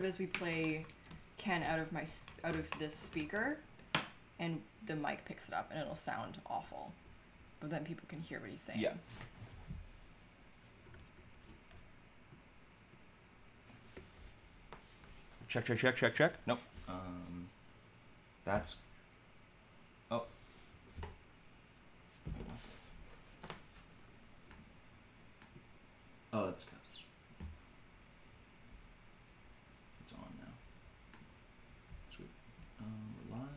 as we play Ken out of this speaker, and the mic picks it up, and it'll sound awful, but then people can hear what he's saying. Yeah. Check, check, check, check, check. Nope. That's. Oh. Oh, that's good. It's on now. Sweet. We're live.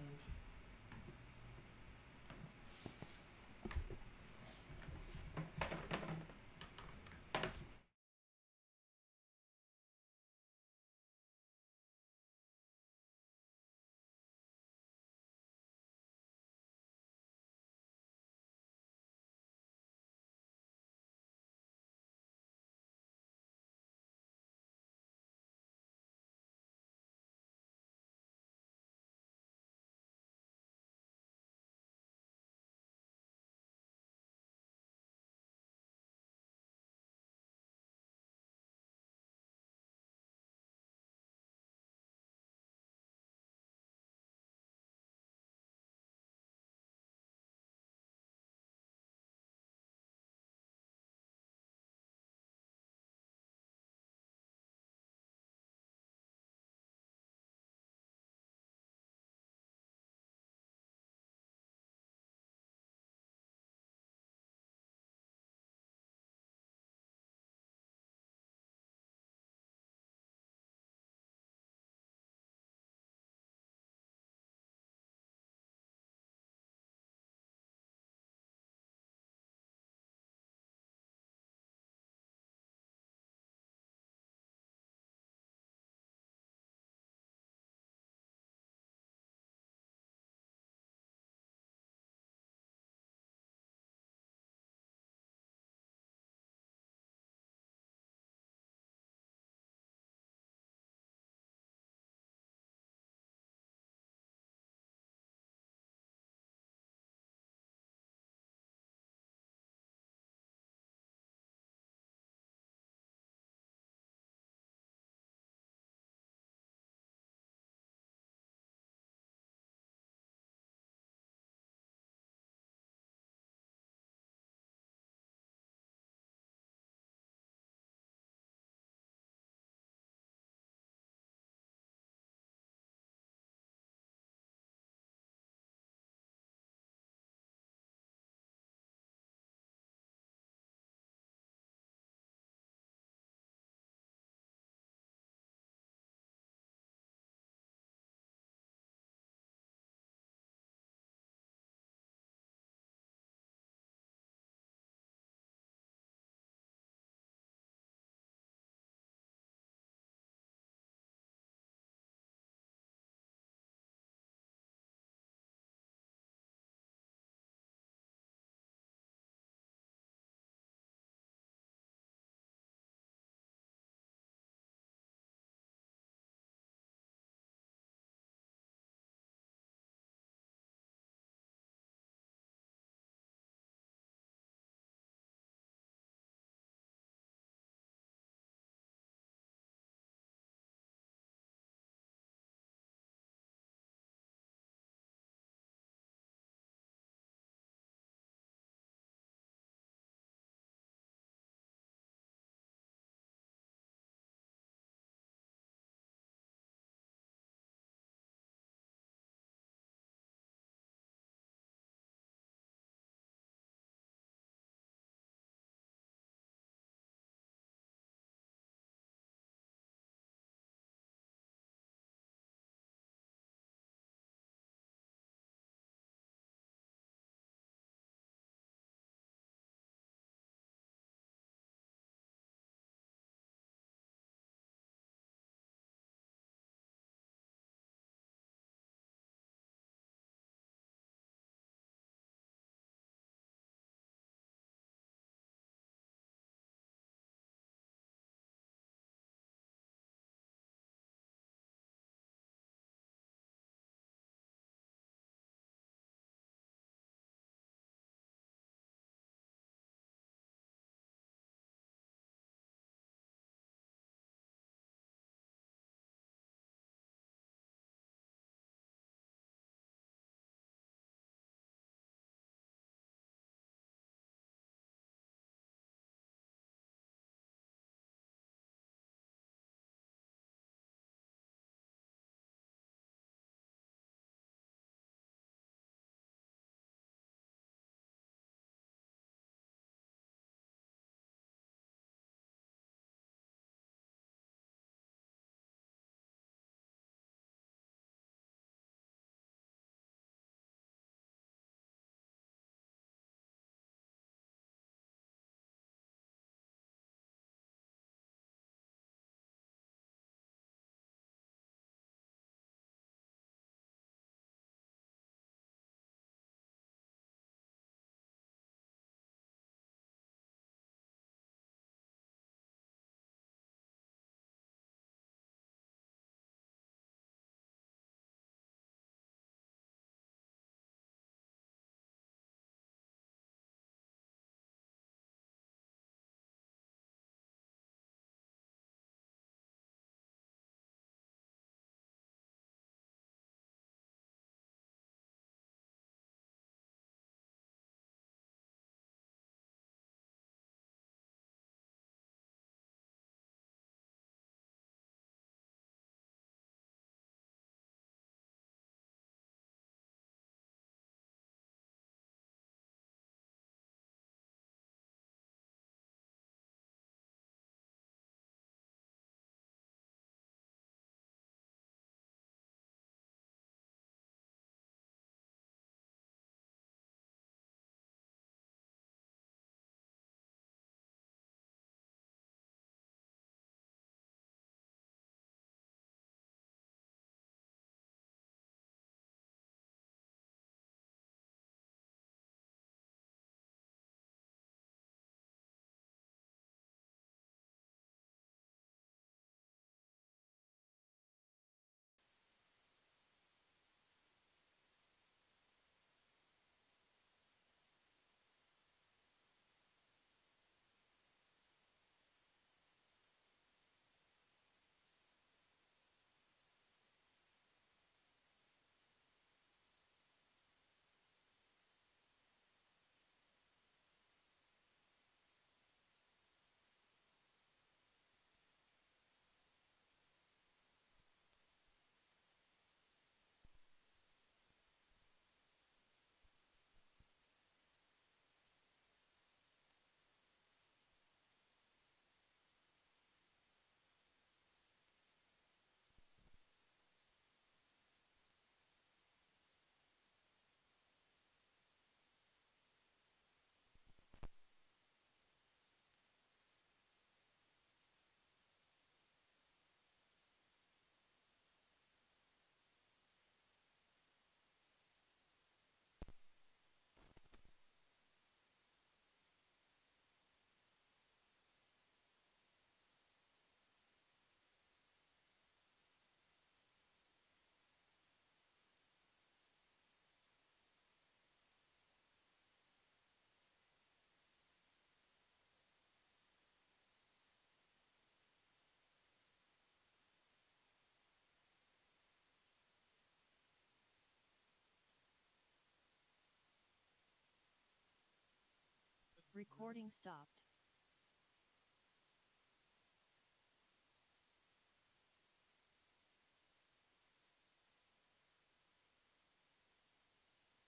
Recording stopped.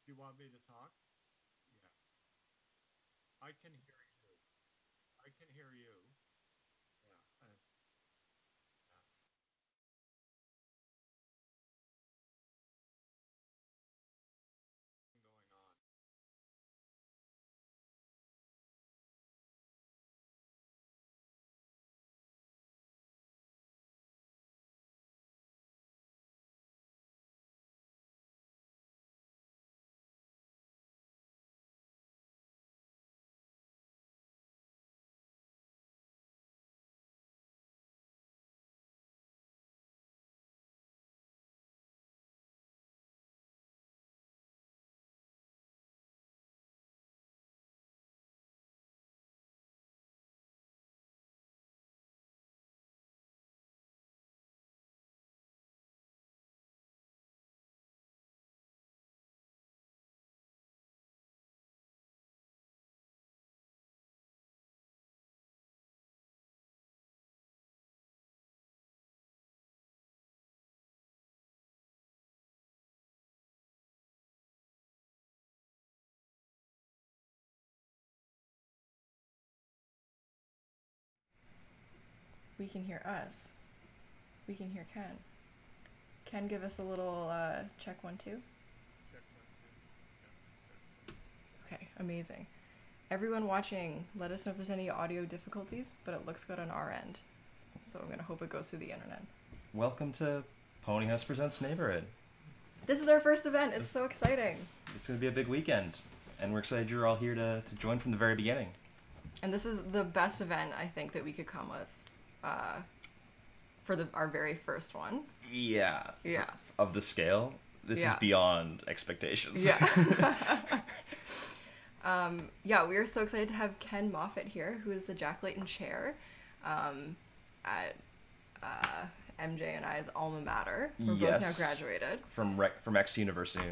Do you want me to talk? Yeah. I can hear you. I can hear you. Yeah. Yeah. Going on. We can hear us. We can hear Ken. Ken, give us a little check 1 2. Check 1 2. Yeah. Okay, amazing. Everyone watching, let us know if there's any audio difficulties, but it looks good on our end. So I'm gonna hope it goes through the internet. Welcome to ponyHAUS Presents Neighborhood. This is our first event. It's so exciting. It's going to be a big weekend, and we're excited you're all here to join from the very beginning. And this is the best event I think that we could come with for our very first one. Yeah. Yeah. Of the scale, this is beyond expectations. Yeah. Yeah, we are so excited to have Ken Moffatt here, who is the Jack Layton Chair at MJ and I's alma mater. We're both now graduated. From X University.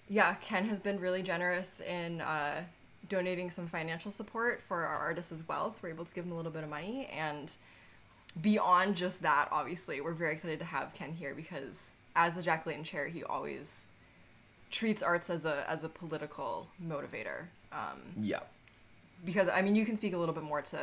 Yeah, Ken has been really generous in donating some financial support for our artists as well, so we're able to give him a little bit of money. And beyond just that, obviously, we're very excited to have Ken here because as the Jack Layton Chair, he always treats arts as a political motivator. Yeah. Because, I mean, you can speak a little bit more to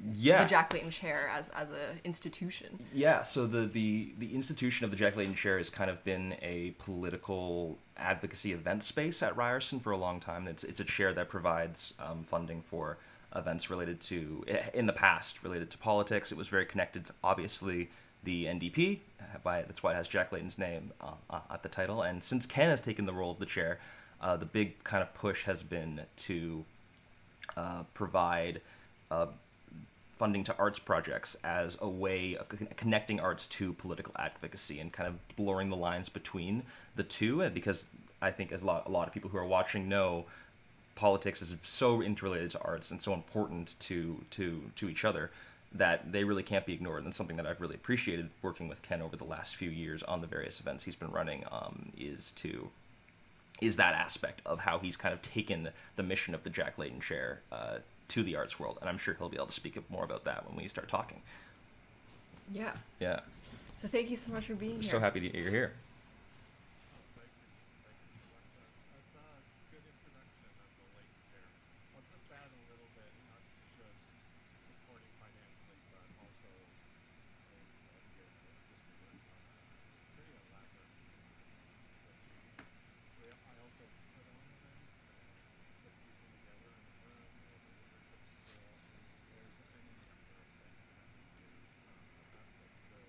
the Jack Layton Chair as a institution. Yeah, so the institution of the Jack Layton Chair has kind of been a political advocacy event space at Ryerson for a long time. It's a chair that provides funding for events related to, in the past, related to politics. It was very connected, obviously, the NDP, that's why it has Jack Layton's name at the title. And since Ken has taken the role of the chair, the big kind of push has been to provide funding to arts projects as a way of connecting arts to political advocacy and kind of blurring the lines between the two. And because I think as a lot of people who are watching know, politics is so interrelated to arts and so important to each other that they really can't be ignored. And something that I've really appreciated working with Ken over the last few years on the various events he's been running is that aspect of how he's kind of taken the mission of the Jack Layton Chair to the arts world, and I'm sure he'll be able to speak more about that when we start talking. Yeah. Yeah. So thank you so much for being here. So happy that you're here. Thank you. Thank you so much. That's a good introduction of the Layton Chair. I'll just add a little bit, not just supporting financially, but also as your hostess, we worked on a pretty elaborate piece which I also put on events and put people together in a room with a leadership skill. There's any number of things that we use, but that's a good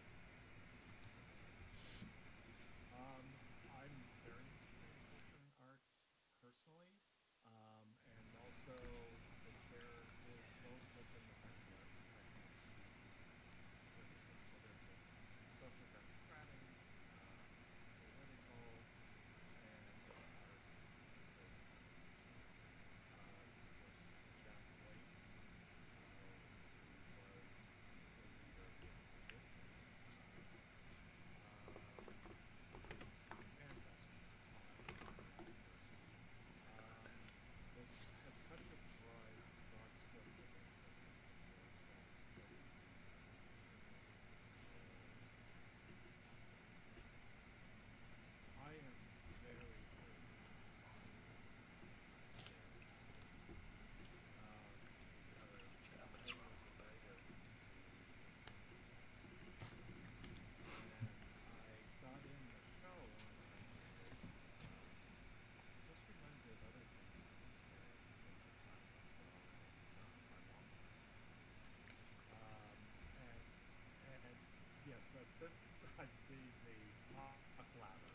this is, I'm seeing the talk ladder.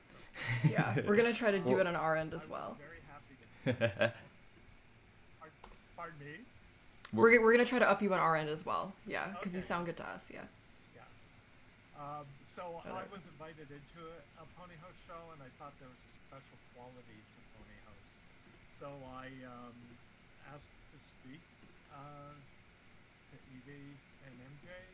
Yeah, we're gonna try to do Well- it on our end I as was well. very happy to. Pardon me? We're gonna try to up you on our end as well. Yeah, because you Okay. sound good to us. Yeah. Yeah. So I Better. was invited into a ponyHAUS show, and I thought there was a special quality to ponyHAUS. So I asked to speak to Evie and Emjay,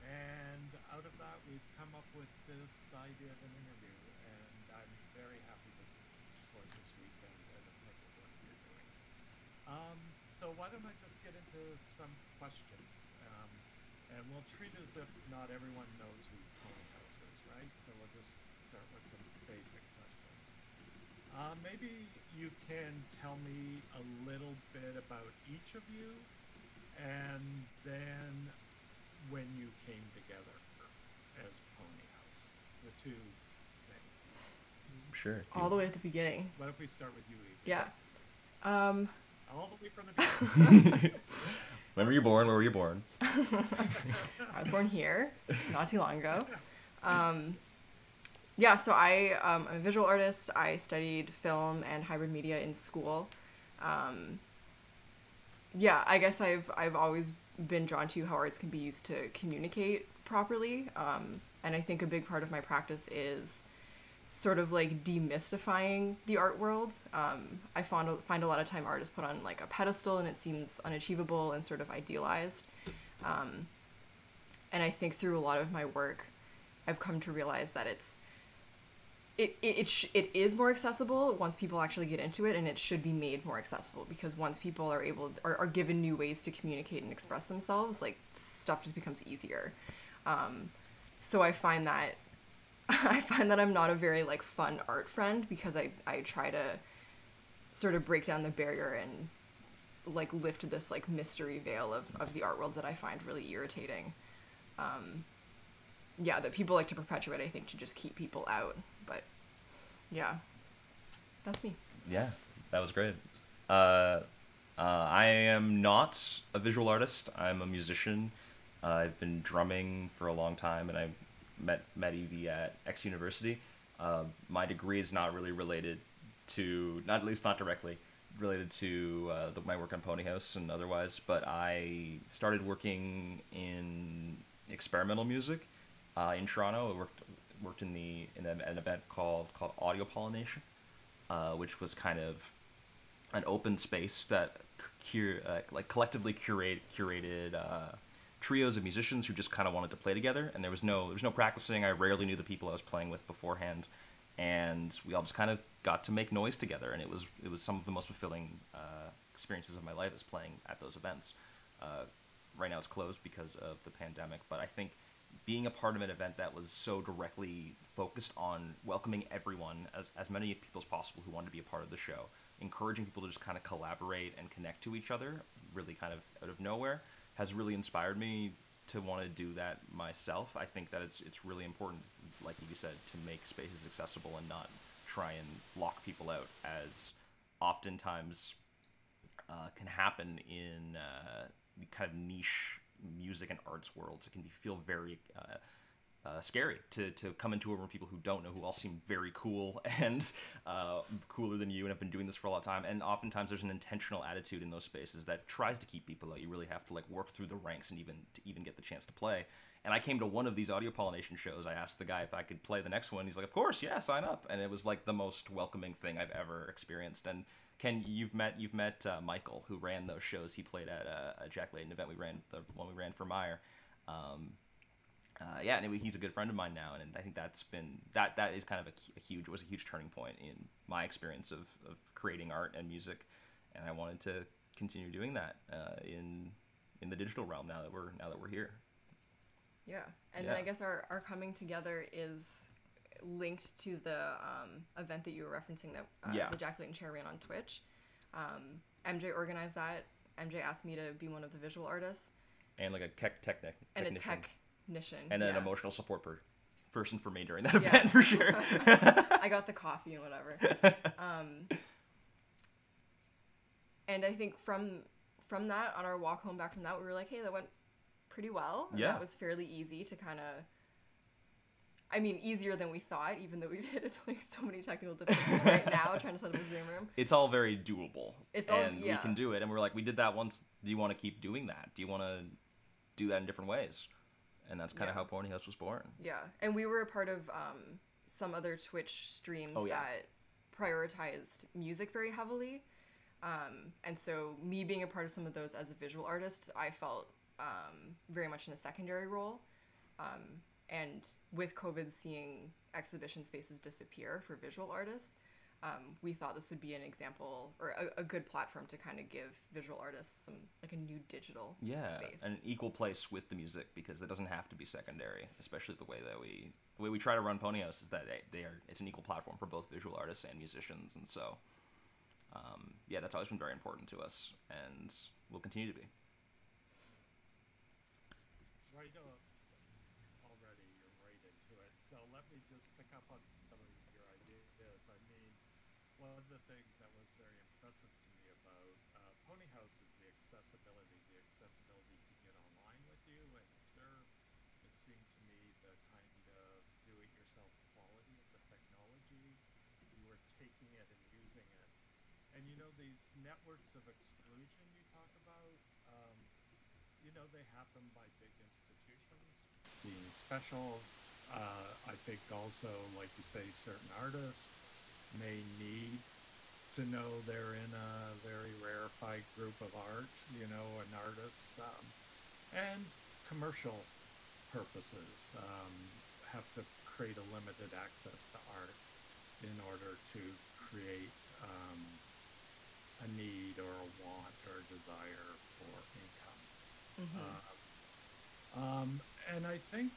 and out of that we've come up with this idea of an interview, and I'm very happy to support this weekend and the type of work you're doing. So why don't I just get into some questions? And we'll treat it as if not everyone knows who ponyHAUS is, right? So we'll just start with some basic questions. Maybe you can tell me a little bit about each of you, and then when you came together as ponyHAUS, the two things. Sure. All the way at the beginning. What if we start with you, Evie? Yeah. All the way from the beginning. When were you born? Where were you born? I was born here, not too long ago. Yeah, so I'm a visual artist. I studied film and hybrid media in school. Yeah, I guess I've always been drawn to how arts can be used to communicate properly. And I think a big part of my practice is sort of like demystifying the art world. I find a lot of time art is put on like a pedestal and it seems unachievable and sort of idealized. And I think through a lot of my work, I've come to realize that it is more accessible once people actually get into it, and it should be made more accessible because once people are given new ways to communicate and express themselves, like stuff just becomes easier. So I find that I'm not a very like fun art friend because I try to sort of break down the barrier and like lift this like mystery veil of the art world that I find really irritating. Yeah, that people like to perpetuate, I think, to just keep people out. But yeah, that's me. Yeah, that was great. I am not a visual artist. I'm a musician. I've been drumming for a long time, and I met Evie at X University. My degree is not really related to, not at least not directly related to my work on ponyHAUS and otherwise, but I started working in experimental music in Toronto. I worked in an event called Audio Pollination, which was kind of an open space that collectively curated trios of musicians who just kind of wanted to play together, and there was no practicing. I rarely knew the people I was playing with beforehand, and we all just kind of got to make noise together, and it was some of the most fulfilling experiences of my life is playing at those events. Right now it's closed because of the pandemic, but I think being a part of an event that was so directly focused on welcoming everyone, as many people as possible who wanted to be a part of the show, encouraging people to just kind of collaborate and connect to each other, really kind of out of nowhere, has really inspired me to want to do that myself. I think that it's really important, like you said, to make spaces accessible and not try and lock people out, as oftentimes can happen in the kind of niche music and arts worlds. It can feel very scary to come into a room of people who don't know, who all seem very cool and cooler than you and have been doing this for a lot of time. And oftentimes there's an intentional attitude in those spaces that tries to keep people out. You really have to like work through the ranks and even get the chance to play. And I came to one of these Audio Pollination shows. I asked the guy if I could play the next one. He's like, of course, yeah, sign up. And it was like the most welcoming thing I've ever experienced. And Ken, you've met Michael, who ran those shows. He played at a Jack Layton event the one we ran for Meyer. Yeah, anyway, he's a good friend of mine now, and I think that is kind of a huge turning point in my experience of creating art and music, and I wanted to continue doing that in the digital realm now that we're here. Yeah, and then I guess our coming together is linked to the event that you were referencing that the Jack Layton Chair ran on Twitch. MJ organized that. MJ asked me to be one of the visual artists. And like a technician. And a technician. And then an emotional support person for me during that event, for sure. I got the coffee and whatever. And I think from that, on our walk home back from that, we were like, hey, that went pretty well. And yeah. That was fairly easy to kind of I mean, easier than we thought, even though we've hit like so many technical difficulties right now trying to set up a Zoom room. It's all very doable. And yeah. we can do it. And we're like, we did that once. Do you want to keep doing that? Do you want to do that in different ways? And that's kind of how ponyHAUS was born. Yeah. And we were a part of some other Twitch streams that prioritized music very heavily. And so me being a part of some of those as a visual artist, I felt very much in a secondary role. And with COVID seeing exhibition spaces disappear for visual artists, we thought this would be an example or a good platform to kind of give visual artists some like a new digital space. An equal place with the music, because it doesn't have to be secondary, especially the way we try to run ponyHAUS is that it's an equal platform for both visual artists and musicians, and so that's always been very important to us and will continue to be. Right already, you're right into it. So let me just pick up on some of your ideas. I mean, one of the things that was very impressive to me about ponyHAUS is the accessibility to get online with you, and there, it seemed to me the kind of do-it-yourself quality of the technology. You were taking it and using it. And you know, these networks of exclusion you talk about, they happen by big institutions being special. I think also, like you say, certain artists may need to know they're in a very rarefied group of art, an artist, and commercial purposes have to create a limited access to art in order to create a need or a want or a desire for income. And I think,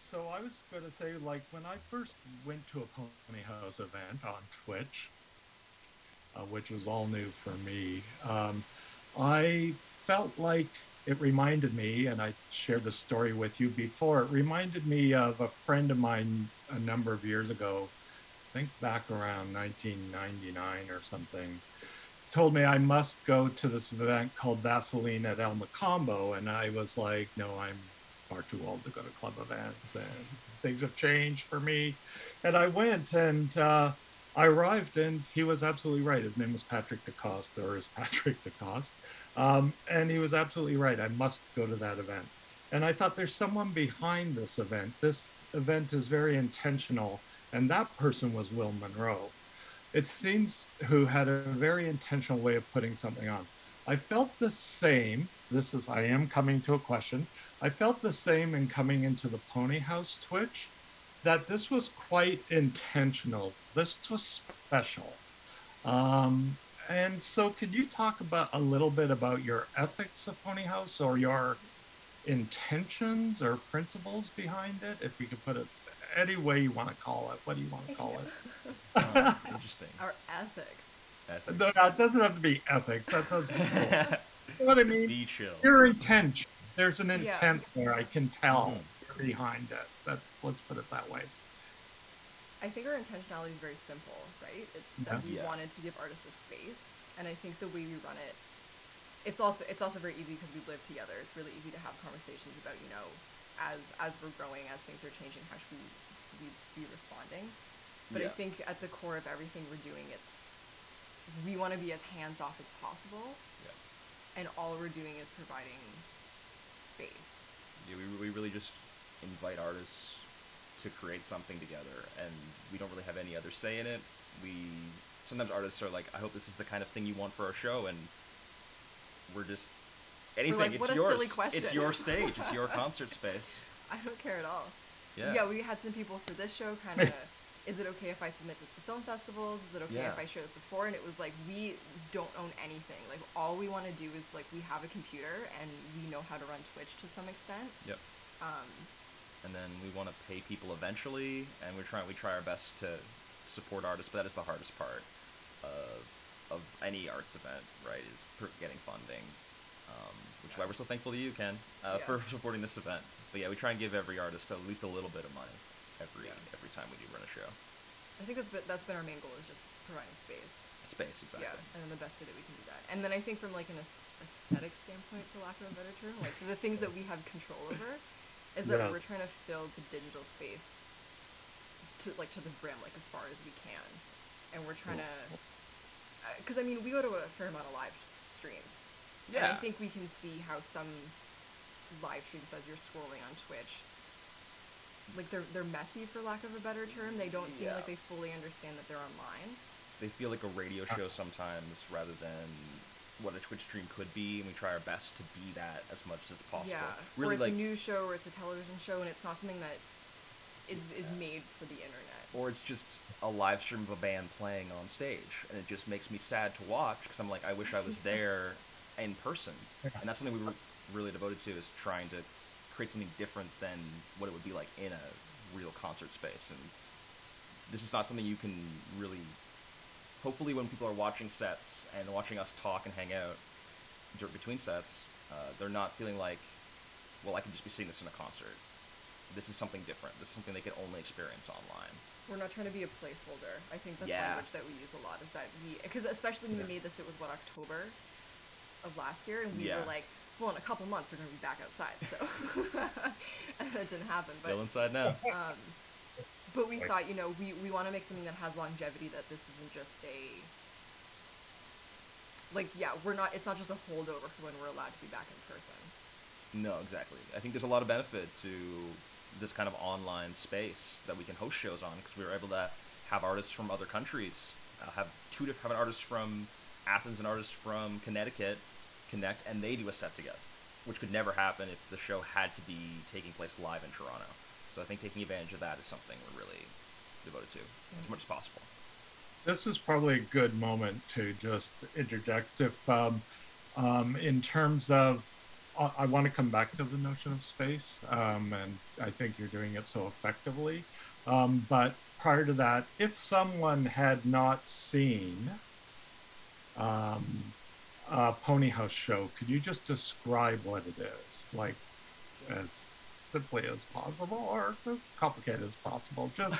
so I was going to say, like, when I first went to a ponyHAUS event on Twitch, which was all new for me, I felt like it reminded me, and I shared the story with you before, it reminded me of a friend of mine a number of years ago, I think back around 1999 or something, told me I must go to this event called Vaseline at El Macombo, and I was like, no, I'm far too old to go to club events, and things have changed for me. And I went, and I arrived, and he was absolutely right. His name was Patrick DeCoste, or is Patrick DeCoste, and he was absolutely right. I must go to that event. And I thought, there's someone behind this event. This event is very intentional, and that person was Will Monroe. It seems, who had a very intentional way of putting something on. I felt the same, I am coming to a question, I felt the same in coming into the ponyHAUS Twitch, that this was quite intentional. This was special. And so could you talk about a little bit about your ethics of ponyHAUS, or your intentions or principles behind it, if we could put it any way you want to call it? What do you want to call it? Interesting. Our ethics. Ethics. No, it doesn't have to be ethics. That sounds cool. You know what I mean? Be chill. Your intention. There's an intent there. I can tell behind it. Let's put it that way. I think our intentionality is very simple, right? It's that we wanted to give artists a space, and I think the way we run it, it's also very easy because we live together. It's really easy to have conversations about, as we're growing, as things are changing, how should we be responding? But I think at the core of everything we're doing, we want to be as hands-off as possible, and all we're doing is providing space. Yeah, we really just invite artists to create something together, and we don't really have any other say in it. Sometimes artists are like, I hope this is the kind of thing you want for our show, and we're just anything. Like, it's what a yours. silly question. It's your stage. It's your concert space. I don't care at all. Yeah, we had some people for this show kind of, is it okay if I submit this to film festivals? Is it okay if I show this before? And it was like, we don't own anything. Like, all we want to do is, like, we have a computer and we know how to run Twitch to some extent. Yep. And then we want to pay people eventually, and we try our best to support artists, but that is the hardest part of any arts event, right, is getting funding, which is why we're so thankful to you, Ken, for supporting this event. But we try and give every artist at least a little bit of money every time we do run a show. I think that's been our main goal, is just providing space. Space, exactly. Yeah, and then the best way that we can do that. And then I think from, like, an aesthetic standpoint, for lack of a better term, like, the things that we have control over is that we're trying to fill the digital space to the brim, like as far as we can, and we're trying to, because I mean we go to a fair amount of live streams, and I think we can see how some live streams, as you're scrolling on Twitch, like they're messy, for lack of a better term. They don't seem like they fully understand that they're online. They feel like a radio show sometimes rather than what a Twitch stream could be, and we try our best to be that as much as possible. Yeah, really, or it's a news show, or it's a television show, and it's not something that is made for the internet. Or it's just a live stream of a band playing on stage, and it just makes me sad to watch, because I'm like, I wish I was there in person. And that's something we were really devoted to, is trying to create something different than what it would be like in a real concert space. And this is not something you can really... Hopefully when people are watching sets and watching us talk and hang out between sets, they're not feeling like, well, I can just be seeing this in a concert. This is something different. This is something they can only experience online. We're not trying to be a placeholder. I think that's language that we use a lot, is that because especially when we made this, it was October of last year, and we were like, well, in a couple months we're going to be back outside, so and that didn't happen. Still inside now. But we thought, we want to make something that has longevity, that this isn't just it's not just a holdover for when we're allowed to be back in person. No, exactly. I think there's a lot of benefit to this kind of online space that we can host shows on, because we were able to have artists from other countries, have an artist from Athens and artists from Connecticut connect, and they do a set together, which could never happen if the show had to be taking place live in Toronto. So I think taking advantage of that is something we're really devoted to as much as possible. This is probably a good moment to just interject. If in terms of, I want to come back to the notion of space, and I think you're doing it so effectively. But prior to that, if someone had not seen a ponyHAUS show, could you just describe what it is, like as simply as possible, or as complicated as possible? Just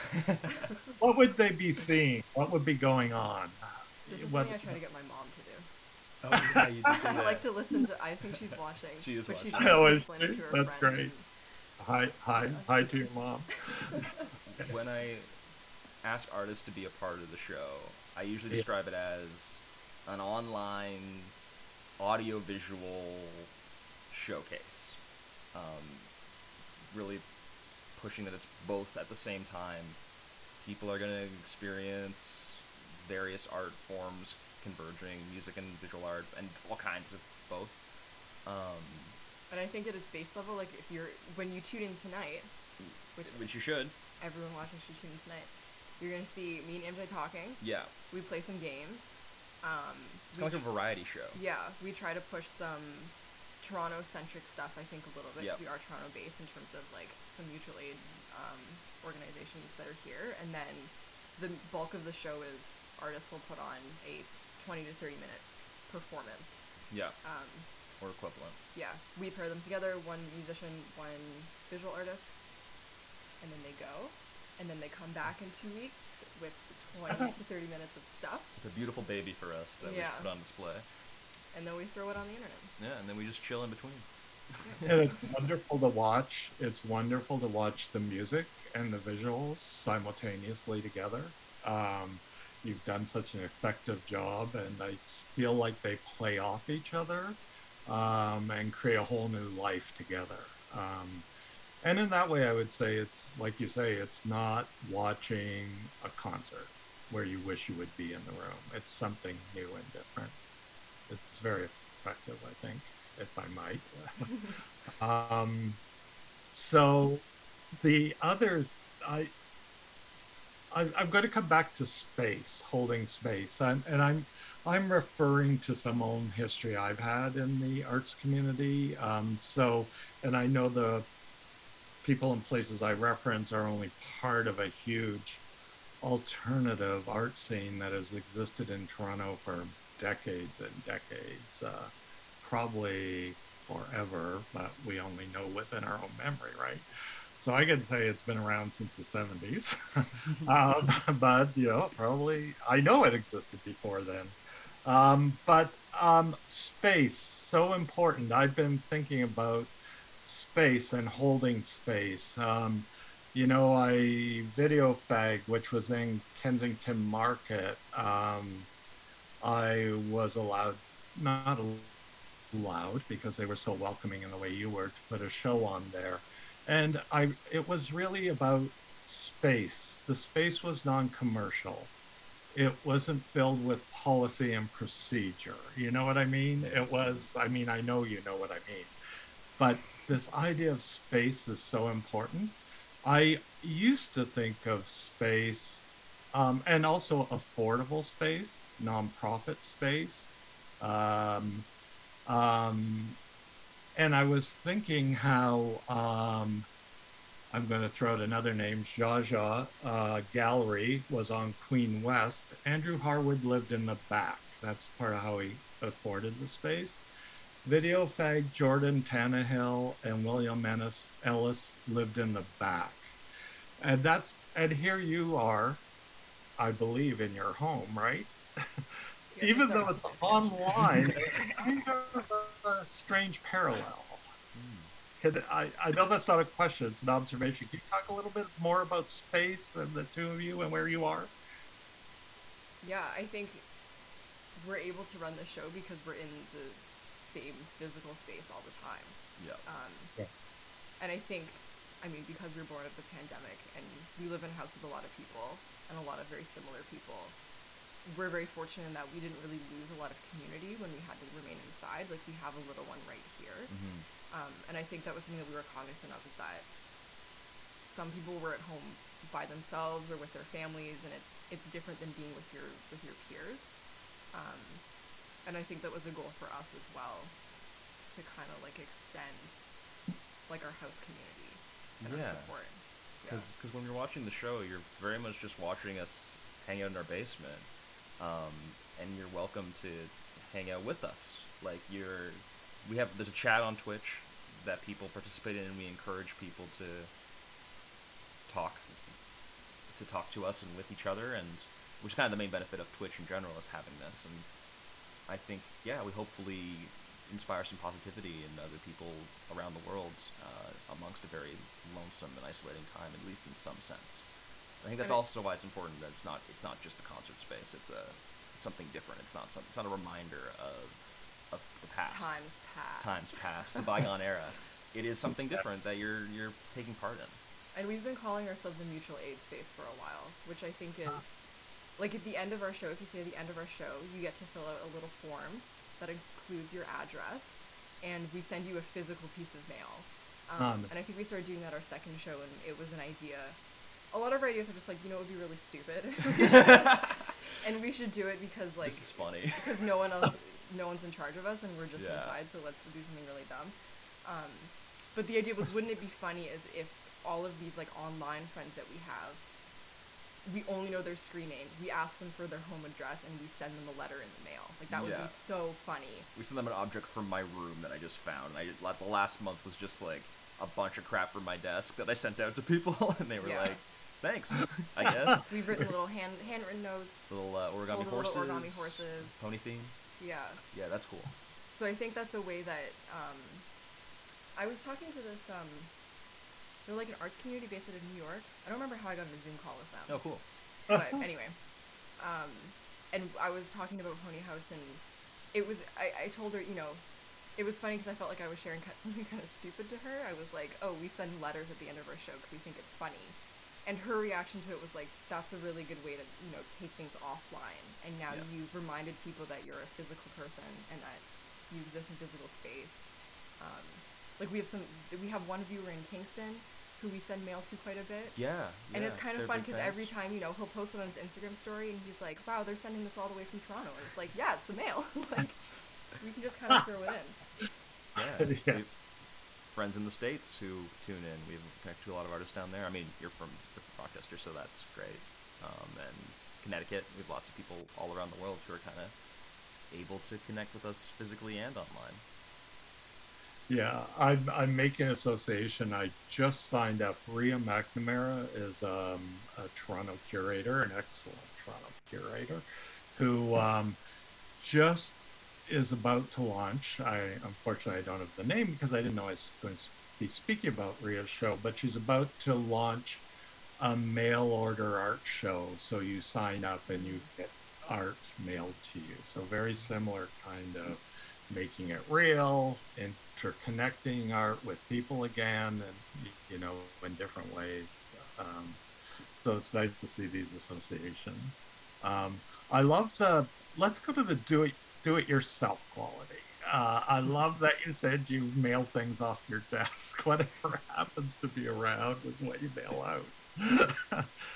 what would they be seeing? What would be going on? This is something I try to get my mom to do. Oh, yeah, you did I like to listen to. I think she's watching. She is watching. She tries to explain it to her That's friends. great. Hi to your mom. When I ask artists to be a part of the show, I usually describe it as an online audio-visual showcase. Really pushing that it's both at the same time. People are going to experience various art forms converging, music and visual art, and all kinds of both. And I think at its base level, like when you tune in tonight, which you should, everyone watching should tune in tonight, you're gonna see me and Emjay talking. Yeah. We play some games. It's kind of like a variety show. Yeah, we try to push some Toronto-centric stuff, I think, a little bit, because we are Toronto-based in terms of like some mutual aid organizations that are here, and then the bulk of the show is artists will put on a 20 to 30 minute performance. Yeah. Or equivalent. Yeah, we pair them together, one musician, one visual artist, and then they go, and then they come back in 2 weeks with 20 to 30 minutes of stuff. It's a beautiful baby for us that we put on display. And then we throw it on the internet. Yeah, and then we just chill in between. And it's wonderful to watch. It's wonderful to watch the music and the visuals simultaneously together. You've done such an effective job, and I feel like they play off each other and create a whole new life together. And in that way, I would say it's, like you say, it's not watching a concert where you wish you would be in the room. It's something new and different. It's very effective, I think, if I might. So the other, I'm going to come back to space, holding space, and I'm referring to some own history I've had in the arts community. And I know the people and places I reference are only part of a huge alternative art scene that has existed in Toronto for decades and decades, probably forever, but we only know within our own memory, right? So I can say it's been around since the 70s, but probably I know it existed before then. But space, so important. I've been thinking about space and holding space. You know, I video fag, which was in Kensington Market. I was not allowed because they were so welcoming in the way you were, to put a show on there. And it was really about space. The space was non-commercial. It wasn't filled with policy and procedure. You know what I mean? It was, I mean, I know you know what I mean. But this idea of space is so important. I used to think of space, and also affordable space, nonprofit space. Um, um, and I was thinking how I'm going to throw out another name, Jaja Gallery was on Queen West. Andrew Harwood lived in the back. That's part of how he afforded the space. Video fag Jordan Tannehill and William Ellis lived in the back. And here you are, I believe, in your home, right? Yeah, Even just though our it's space. online, it's kind of a strange parallel. I know that's not a question, it's an observation. Can you talk a little bit more about space and the two of you and where you are? Yeah, I think we're able to run the show because we're in the same physical space all the time. Yeah. Um, Yeah. and I think, I mean, because we were born of the pandemic and we live in a house with a lot of people and a lot of very similar people, we're very fortunate in that we didn't really lose a lot of community when we had to remain inside. Like, we have a little one right here. Hmm. And I think that was something that we were cognizant of, is that some people were at home by themselves or with their families, and it's different than being with your peers. Um, and I think that was a goal for us as well, to kind of like extend like our house community and our Yeah. support. Yeah. Because when you're watching the show, you're very much just watching us hang out in our basement, um, and you're welcome to hang out with us. Like, there's a chat on Twitch that people participate in, and we encourage people talk talk to us and with each other, and which is kind of the main benefit of Twitch in general, is having this. And I think, yeah, we hopefully inspire some positivity in other people around the world, amongst a very lonesome and isolating time, at least in some sense. I think that's And also why it's important that it's not just a concert space. It's something different. It's not a reminder of the past. Times past, the bygone era. It is something different that you're taking part in. And we've been calling ourselves a mutual aid space for a while, which I think is, like, at the end of our show, if you say at the end of our show, you get to fill out a little form that includes your address, and we send you a physical piece of mail. And I think we started doing that our second show, and it was an idea. A lot of our ideas are just like, you know, it would be really stupid. And we should do it because, like, This is funny. because no one's in charge of us, and we're just Yeah. inside, so let's do something really dumb. But the idea was, wouldn't it be funny as if all of these, like, online friends that we have, we only know their screen name, we ask them for their home address, and we send them a letter in the mail. Like, that would Yeah. be so funny. We sent them an object from my room that I just found. The last month was just like a bunch of crap from my desk that I sent out to people, and they were Yeah. like, "Thanks, I guess." We've written little handwritten notes, Little origami little horses, origami horses. pony theme. Yeah. Yeah, that's cool. So I think that's a way that, I was talking to this, they're like an arts community based out of New York. I don't remember how I got on a Zoom call with them. Oh, cool. But anyway, and I was talking about ponyHAUS, and I told her, you know, it was funny because I felt like I was sharing something kind of stupid to her. I was like, oh, we send letters at the end of our show because we think it's funny. And her reaction to it was like, that's a really good way to, you know, take things offline. And now Yeah. you've reminded people that you're a physical person and that you exist in physical space. Like, we have one viewer in Kingston who we send mail to quite a bit. Yeah. And it's kind of they're fun big because every fans. time, you know, he'll post it on his Instagram story and he's like, wow, they're sending this all the way from Toronto. And it's like, yeah, it's the mail. Like, we can just kind of throw it in. Yeah. Yeah. We have friends in the States who tune in. We've connected to a lot of artists down there. I mean, you're from Rochester, so that's great. And Connecticut, we have lots of people all around the world who are kind of able to connect with us physically and online. Yeah, I'm making an association. I just signed up. Rhea McNamara is a Toronto curator, an excellent Toronto curator, who just is about to launch. Unfortunately, I don't have the name because I didn't know I was going to be speaking about Rhea's show, but she's about to launch a mail order art show. So you sign up and you get art mailed to you. So very similar kind of making it real, interconnecting art with people again, and in different ways. Um, so it's nice to see these associations. I love the let's go to the do it yourself quality. I love that you said you mail things off your desk. Whatever happens to be around is what you mail out.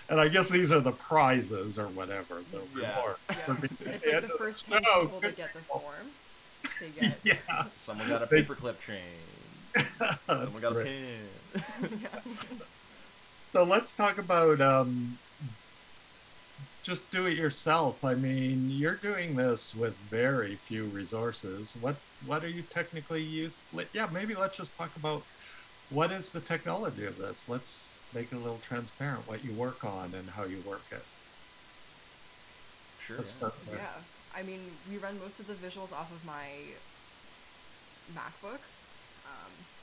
And I guess these are the prizes or whatever, the reward. Yeah. It's like the first 10 people that get the form. They get. Yeah. Someone got a paperclip chain. Someone got great. a pin. Yeah. So let's talk about just do it yourself. I mean, you're doing this with very few resources. What are you technically used? Yeah, maybe let's just talk about what is the technology of this. Let's make it a little transparent what you work on and how you work it. Sure. Yeah. I mean, we run most of the visuals off of my MacBook,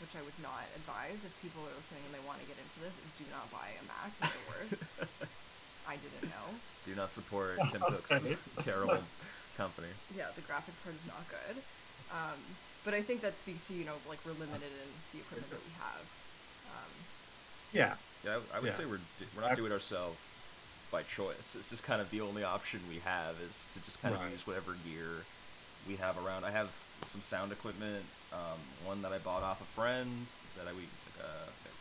which I would not advise if people are listening and they want to get into this. Do not buy a Mac. It's the worst. I didn't know. Do not support Tim Cook's terrible company. Yeah, the graphics card is not good. But I think that speaks to, like, we're limited in the equipment that we have. Yeah. Yeah, I would say we're not doing it ourselves by choice. It's just kind of the only option we have is to just kind of use whatever gear we have around. I have some sound equipment, one that I bought off a friend, a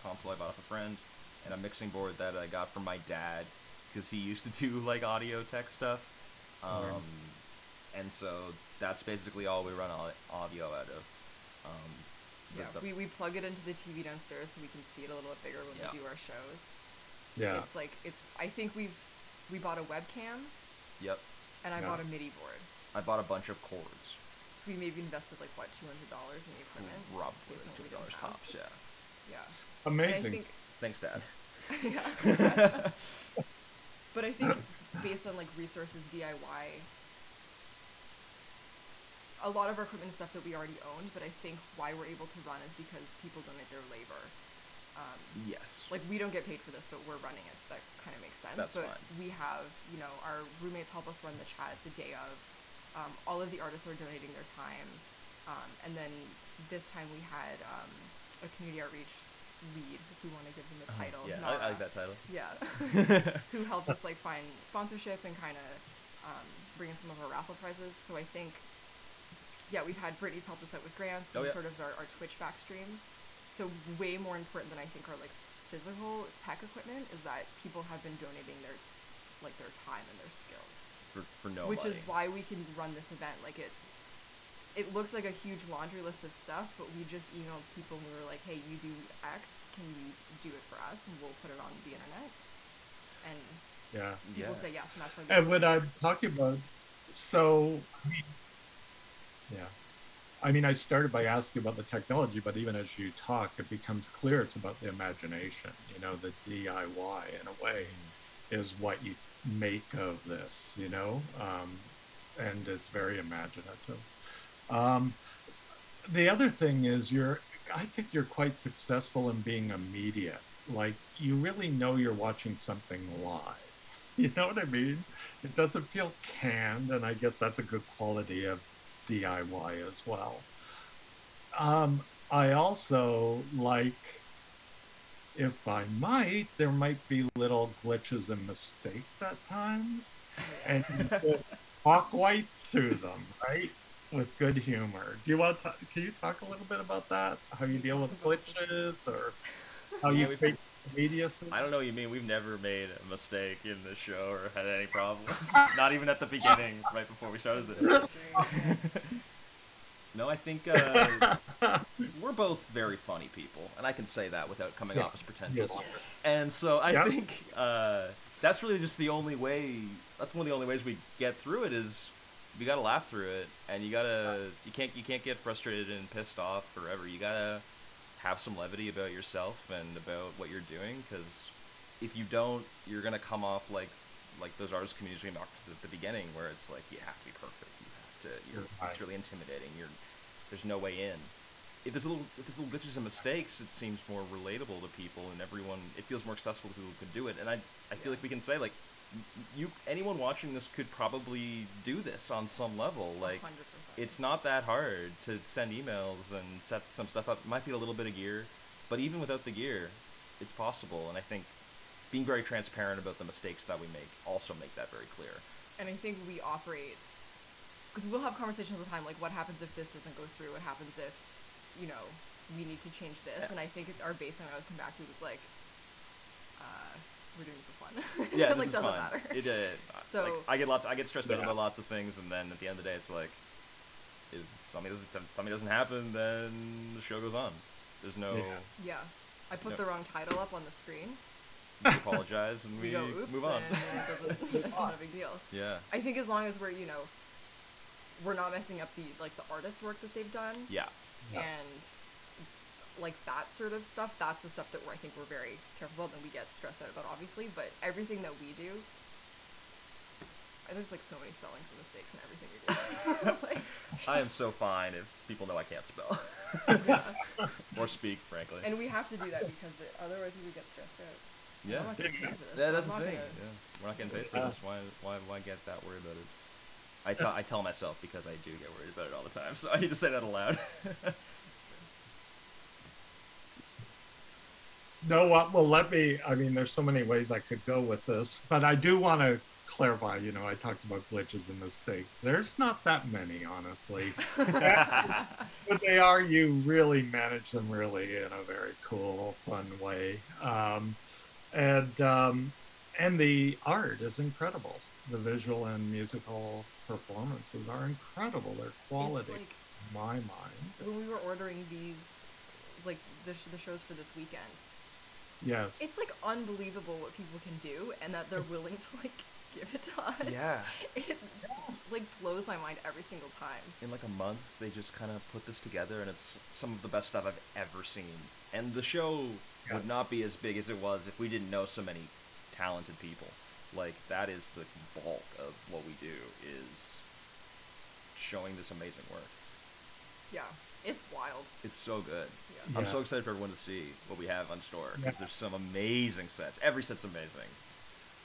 console I bought off a friend, and a mixing board that I got from my dad, because he used to do, like, audio tech stuff. And so that's basically all we run audio out of. We plug it into the TV downstairs so we can see it a little bit bigger when we do our shows. Yeah. I think we bought a webcam. Yep. And I bought a MIDI board. I bought a bunch of cords. So we maybe invested like, $200 in the equipment? Probably $200 tops, yeah. Yeah. Amazing. Thanks, Dad. Yeah. But I think based on, like, resources, DIY, a lot of our equipment is stuff that we already owned, but I think why we're able to run is because people donate their labor. Yes. Like, we don't get paid for this, but we're running it, so that kind of makes sense. That's but fine. We have, our roommates help us run the chat the day of. All of the artists are donating their time. And then this time we had a community outreach lead, if we want to give them a title. Yeah, I like that title. Yeah. Who helped us, like, find sponsorship and kind of bring in some of our raffle prizes. So I think, we've had Brittany's helped us out with grants and sort of our Twitch back stream. So way more important than I think our, like, physical tech equipment is that people have been donating their time and their skills. For no Which money. is why we can run this event. Like, it looks like a huge laundry list of stuff, but we just emailed people and we were like, hey, you do X, can you do it for us? And we'll put it on the internet. And people say yes, and that's why. And what I'm talking about, I mean, I started by asking about the technology, but even as you talk, it becomes clear it's about the imagination. The DIY, in a way, is what you make of this, and it's very imaginative. The other thing is I think you're quite successful in being immediate. Like, you really know you're watching something live. You know what I mean? It doesn't feel canned, and I guess that's a good quality of DIY as well. I also like, if I might, there might be little glitches and mistakes at times, and you talk right through them, right? With good humor. Can you talk a little bit about that? How you deal with glitches, or how you create immediacy? I don't know what you mean. We've never made a mistake in this show or had any problems. Not even at the beginning, right before we started this. No, I think we're both very funny people, and I can say that without coming off as pretentious. Yes. And so I think that's really just the only way. That's one of the only ways we get through it is we gotta laugh through it, and you can't get frustrated and pissed off forever. You gotta have some levity about yourself and about what you're doing, because if you don't, you're gonna come off like those artist communities we talked at the beginning, where it's like you have to be perfect. It's really intimidating. There's no way in. if there's little glitches and mistakes, it seems more relatable to people, and everyone, it feels more accessible to people who can do it. And I feel like we can say, like, anyone watching this could probably do this on some level. Like, 100%. it's not that hard to send emails and set some stuff up. It might be a little bit of gear, but even without the gear, it's possible. And I think being very transparent about the mistakes that we make also make that very clear. And I think we operate, because we'll have conversations all the time, like, what happens if this doesn't go through? What happens if, you know, we need to change this? Yeah. And I think our baseline I would come back to was like, we're doing this for fun. Yeah, like, this is doesn't fun. matter. So like, I get stressed out about lots of things, and then at the end of the day, it's like, if something doesn't happen, then the show goes on. There's no. Yeah, I put the wrong title up on the screen. We apologize and we go, oops, move on. And it's not a big deal. Yeah. I think as long as we're, you know, we're not messing up the artist work that they've done. Yeah. Yes. And like that sort of stuff, that's the stuff that I think we're very careful about and we get stressed out about, obviously. But everything that we do, there's like so many spellings and mistakes in everything we do. Like, I am so fine if people know I can't spell. Or speak, frankly. and we have to do that because otherwise we would get stressed out. Yeah. I'm not getting paid for this. Yeah, that's I'm the not thing. gonna- Yeah. We're not getting paid for this. Why get that worried about it? I tell myself, because I do get worried about it all the time, so I need to say that aloud. No, well, I mean, there's so many ways I could go with this, but I do want to clarify, you know, I talked about glitches and mistakes. There's not that many, honestly. But they are, you really manage them really in a very cool, fun way. And the art is incredible. The visual and musical performances are incredible. Their quality, like, in my mind. when we were ordering these, like the shows for this weekend, Yes. it's like unbelievable what people can do and that they're willing to like give it to us. Yeah. It like blows my mind every single time. In like a month, they just kind of put this together, and it's some of the best stuff I've ever seen. And the show would not be as big as it was if we didn't know so many talented people. Like, that is the bulk of what we do, is showing this amazing work. Yeah, it's wild. It's so good. Yeah. I'm Yeah. so excited for everyone to see what we have on store, because Yeah. there's some amazing sets. Every set's amazing.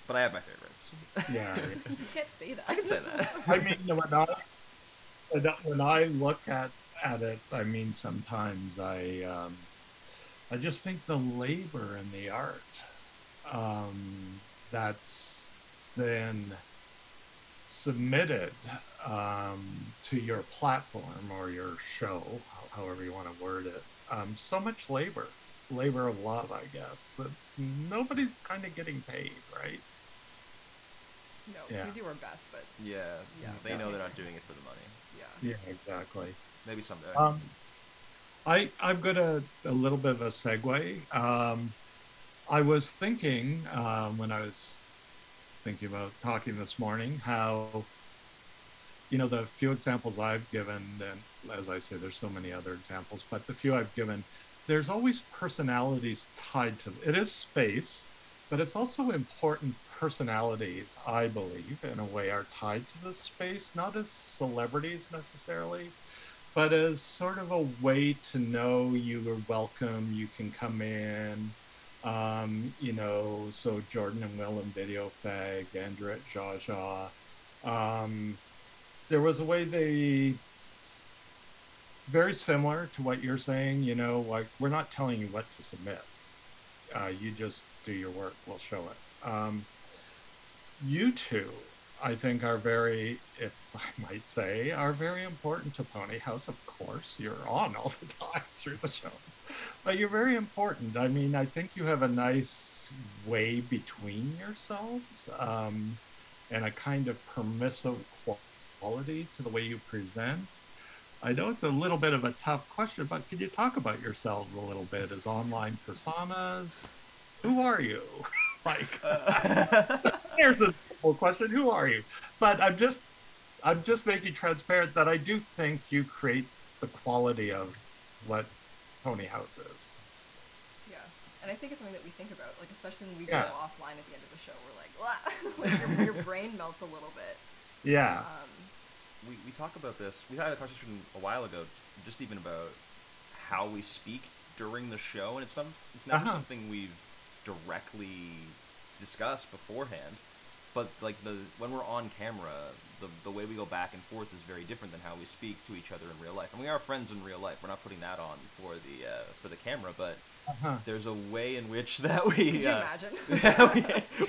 But I have my favorites. Yeah. You can't say that. I can say that. I mean, when I look at it, I mean, sometimes I just think the labor and the art that's then submitted to your platform or your show, however you want to word it, so much labor of love, I guess. Nobody's kind of getting paid, right? No, Yeah. we do our best, but Yeah. Yeah. They know they're not doing it for the money. yeah. Yeah, exactly. Maybe someday. I've got a little bit of a segue. I was thinking when I was thinking about talking this morning, how, you know, the few examples I've given, and as I say, there's so many other examples, but the few I've given, there's always personalities tied to it. It is space, but it's also important personalities, I believe, in a way, are tied to the space, not as celebrities necessarily, but as sort of a way to know you are welcome, you can come in. You know, so Jordan and Will and Video Fag, Andrew at Jaja. There was a way they, very similar to what you're saying, you know, like, we're not telling you what to submit. You just do your work, we'll show it. You two, I think, are very, if I might say, are very important to ponyHAUS. Of course, you're on all the time through the shows, but you're very important. I mean, I think you have a nice way between yourselves, and a kind of permissive quality to the way you present. I know it's a little bit of a tough question, but can you talk about yourselves a little bit as online personas? Who are you? Like, here's a simple question: who are you? But I'm just making transparent that I do think you create the quality of what ponyHAUS is. Yeah, and I think it's something that we think about, like, especially when we Yeah. go offline at the end of the show, we're like, "Wah!" like your brain melts a little bit. Yeah. We talk about this. We had a conversation a while ago, just even about how we speak during the show, and it's never Uh-huh. something we've directly discussed beforehand. But like when we're on camera, the way we go back and forth is very different than how we speak to each other in real life. And we are friends in real life. We're not putting that on for the camera, but Uh-huh. there's a way in which that we Could you imagine? we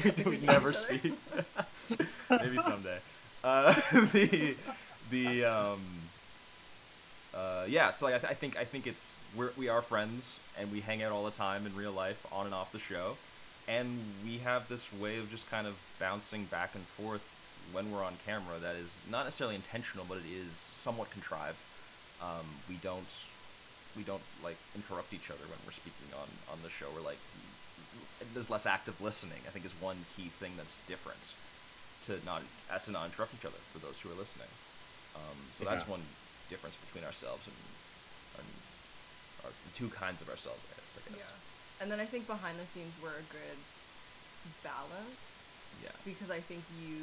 If we never each other? speak. Maybe someday. Uh, the yeah. So like, I think it's we are friends and we hang out all the time in real life, on and off the show, and we have this way of just kind of bouncing back and forth when we're on camera that is not necessarily intentional, but it is somewhat contrived. We don't like interrupt each other when we're speaking on the show. We're like, there's less active listening, I think, is one key thing that's different to not interrupt each other for those who are listening. So that's Yeah. one difference between ourselves and the two kinds of ourselves, I guess. Yeah. And then I think behind the scenes we're a good balance, Yeah. because I think you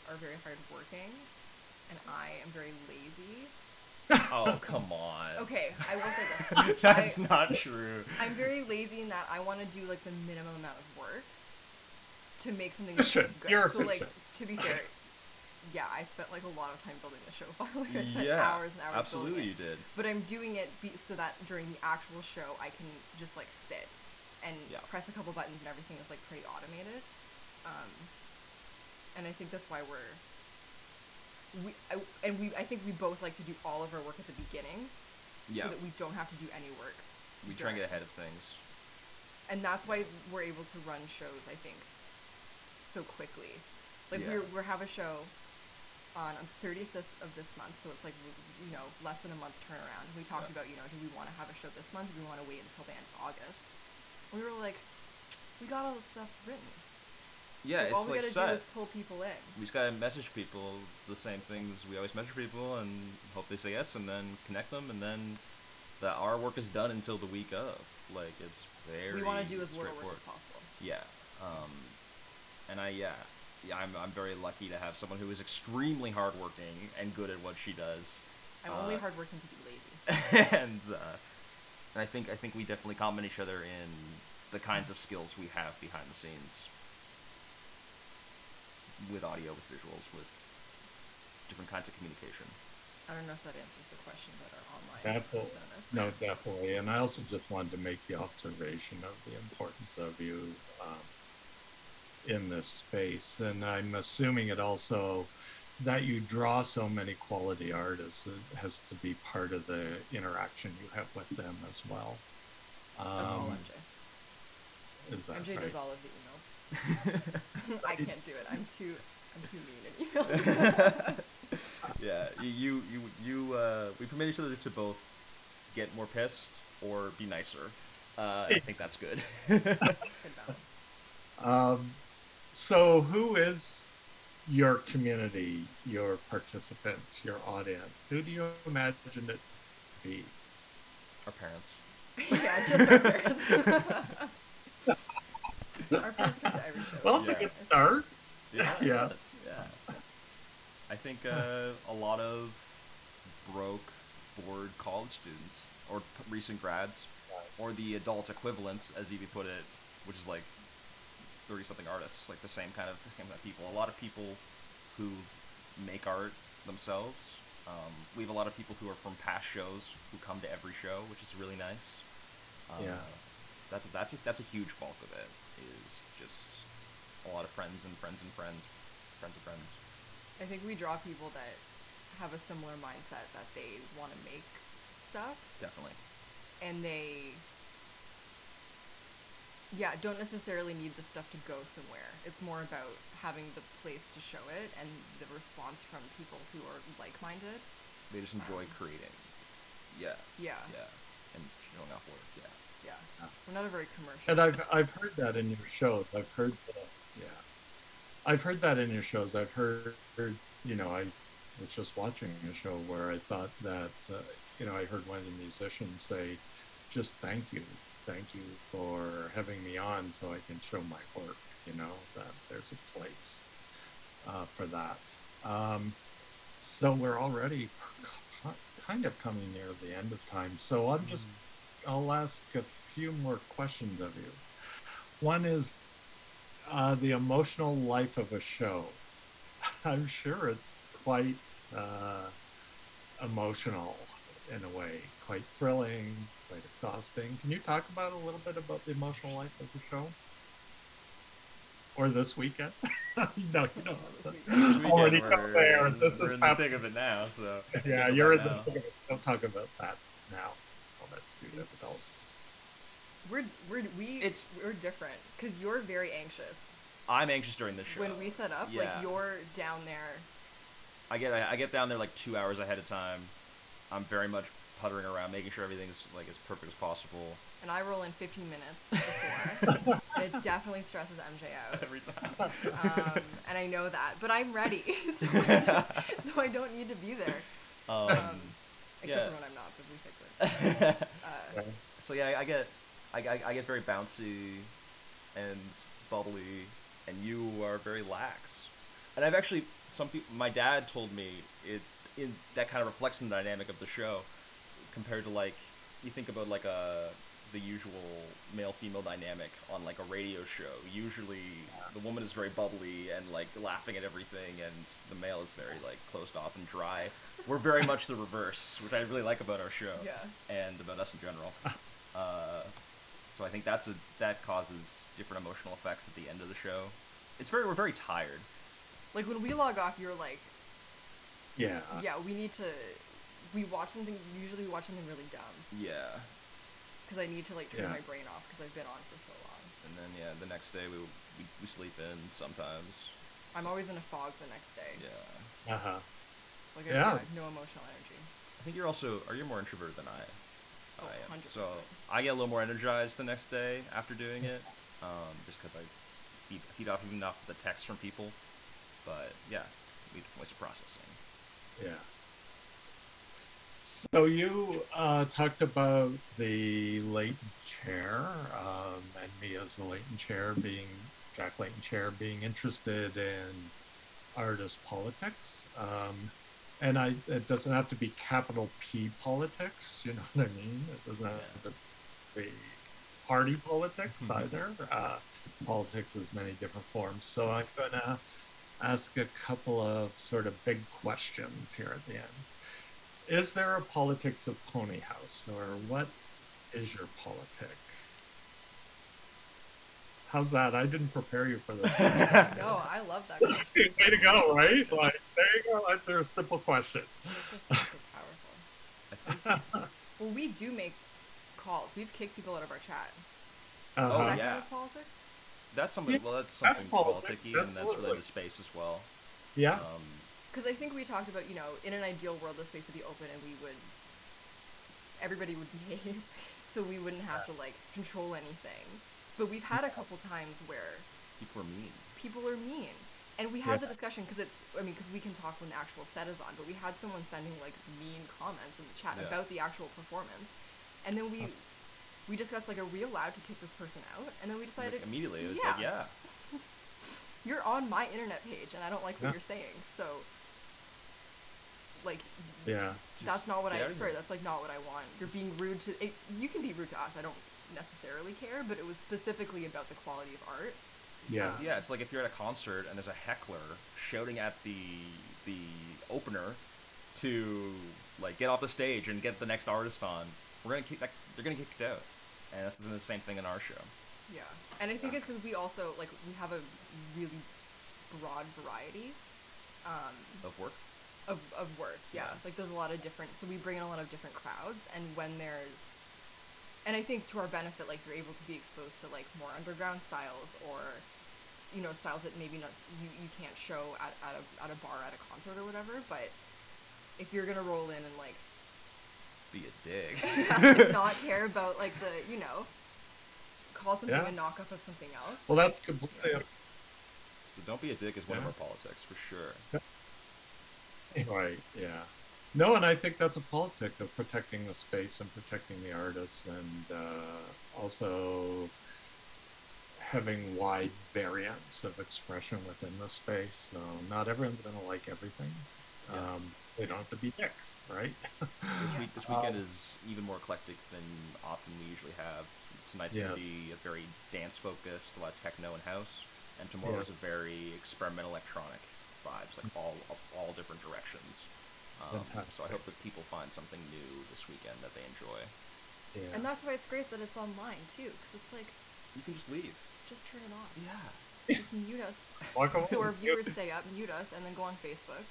are very hardworking and I am very lazy. Oh, come on. Okay, I will say this. That's not true. I'm very lazy in that I want to do like the minimum amount of work to make something that's Efficient. good. You're So like, efficient. to be fair, yeah, I spent like a lot of time building the show file. Like, I spent Yeah, hours and hours absolutely you building it. did. But I'm doing it so that during the actual show I can just like sit and Yeah. press a couple buttons and everything is like pretty automated. And I think that's why I think we both like to do all of our work at the beginning, Yeah. so that we don't have to do any work. We try and during. get ahead of things. And that's why we're able to run shows, I think, so quickly. Like Yeah. we have a show on the 30th of this month, so it's like, you know, less than a month turnaround. We talked Yeah. about, you know, do we want to have a show this month? Do we want to wait until the end of August? We were like, we got all the stuff written. Yeah, So all it's we like gotta set. do is pull people in. We just gotta message people the same things we always message people and hope they say yes, and then connect them, and then our work is done until the week of. Like, it's very We want to do as little work straightforward. as possible. Yeah. And I'm very lucky to have someone who is extremely hardworking and good at what she does. I'm only hardworking to be lazy. and I think we definitely complement each other in the kinds of skills we have behind the scenes, with audio, with visuals, with different kinds of communication. I don't know if that answers the question that our online Definitely. personas. No, definitely. And I also just wanted to make the observation of the importance of you in this space. And I'm assuming it also that you draw so many quality artists, it has to be part of the interaction you have with them as well. That's all MJ. Is that MJ right? does all of the emails. I can't do it. I'm too mean in emails. Yeah, we permit each other to both get more pissed or be nicer. I think that's good. Good balance. So who is your community, your participants, your audience? Who do you imagine it to be? Our parents. Yeah, just our parents. Our parents come to every show. Well, it's a Yeah. good start. Yeah. Yeah. Yeah. I think a lot of broke, bored college students, or recent grads, or the adult equivalent, as Evie put it, which is like 30-something artists, like the same kind of people. A lot of people who make art themselves. We have a lot of people who are from past shows who come to every show, which is really nice. Yeah. That's a huge bulk of it. Is just a lot of friends and friends and friends, friends of friends. I think we draw people that have a similar mindset, that they want to make stuff, Definitely. and they, don't necessarily need the stuff to go somewhere. It's more about having the place to show it and the response from people who are like-minded. They just enjoy creating. Yeah. Yeah. Yeah. And showing off work. Yeah. Yeah. We're not a very commercial. And I've heard that in your shows. I've heard that in your shows. I've heard, you know, I was just watching a show where I thought that, I heard one of the musicians say, just thank you for having me on so I can show my work, that there's a place for that. So we're already kind of coming near the end of time, so I'll ask a few more questions of you. One is the emotional life of a show. I'm sure it's quite emotional in a way, quite thrilling, quite exhausting. Can you talk about a little bit about the emotional life of the show? Or this weekend? No, you don't. This weekend, Already come there. This we're is in the thick of it now, so yeah, you're in the thick of it. Don't talk about that now. Oh, that's too difficult. We're different because you're very anxious. I'm anxious during the show. When we set up, Yeah. like you're down there. I get down there like 2 hours ahead of time. I'm very much puttering around, making sure everything's like as perfect as possible. And I roll in 15 minutes before. It definitely stresses MJ out. Every time. And I know that, but I'm ready, so I don't need to be there. Except for when I'm not, but we fix it. So yeah, I get very bouncy and bubbly, and you are very lax. And I've actually my dad told me that kind of reflects the dynamic of the show, compared to like you think about like the usual male-female dynamic on like a radio show. Usually the woman is very bubbly and like laughing at everything, and the male is very like closed off and dry. We're very much the reverse, which I really like about our show. Yeah. And about us in general. So I think that causes different emotional effects at the end of the show. We're very tired. Like when we log off, you're like, Yeah. yeah, we watch something really dumb. Yeah. Because I need to like turn Yeah. my brain off because I've been on for so long. And then yeah, the next day we sleep in sometimes. I'm always in a fog the next day. Yeah. Like Yeah. I have no emotional energy. I think you're more introverted than I Oh, am. 100%. So I get a little more energized the next day after doing it, just because I feed off the text from people. But yeah, we definitely some processing. Yeah. So you talked about the Layton Chair, and me as the Layton Chair Jack Layton Chair being interested in artist politics. And it doesn't have to be capital P politics, you know what I mean? It doesn't have to be party politics either. Politics has many different forms. So I'm going to ask a couple of sort of big questions here at the end. Is there a politics of ponyHAUS, or what is your politic? How's that? I didn't prepare you for this. No, I love that question. Way to go, right? Like, there you go. Answer a simple question. This is so powerful. Well, we do make calls. We've kicked people out of our chat. Oh, Is that yeah. kind of politics? That's something. Well, that's something politics, politicky, and that's absolutely. related to space as well. Yeah. Because I think we talked about, in an ideal world, the space would be open and everybody would behave, so we wouldn't have to, like, control anything. But we've had a couple times where People are mean. And we had the discussion, because we can talk when the actual set is on, but we had someone sending, like, mean comments in the chat about the actual performance. And then we discussed, like, are we allowed to kick this person out? And then we decided... Like, immediately, it was like, yeah. You're on my internet page, and I don't like what you're saying, so... Like, that's not what that's like not what I want. You're being rude to, you can be rude to us, I don't necessarily care, but it was specifically about the quality of art. Yeah. Yeah, it's like if you're at a concert and there's a heckler shouting at the opener to like get off the stage and get the next artist on, they're gonna get kicked out. And that's the same thing in our show. Yeah. And I think it's because we also, like, we have a really broad variety Of work? of work, yeah. Like, there's a lot of different, so we bring in a lot of different crowds, and when there's, and I think to our benefit, like, you're able to be exposed to, like, more underground styles, or, styles that maybe not, you can't show at a bar, at a concert or whatever, but if you're gonna roll in and, like, Be a dick. and not care about, like, the, call something a knockoff of something else. Well, that's completely... So don't be a dick is one of our politics, for sure. Right, yeah. No, and I think that's a politic of protecting the space and protecting the artists, and also having wide variance of expression within the space. So not everyone's going to like everything. Yeah. They don't have to be dicks, right? This weekend is even more eclectic than often we usually have. Tonight's Yeah. going to be a very dance focused, a lot of techno and house, and Yeah. tomorrow's a very experimental electronic vibes, like all different directions. So I hope that people find something new this weekend that they enjoy. Yeah. And that's why it's great that it's online too, because it's like, You can just leave. just turn it off. Yeah. Just mute us. Walk away. So our viewers stay up, mute us, and then go on Facebook,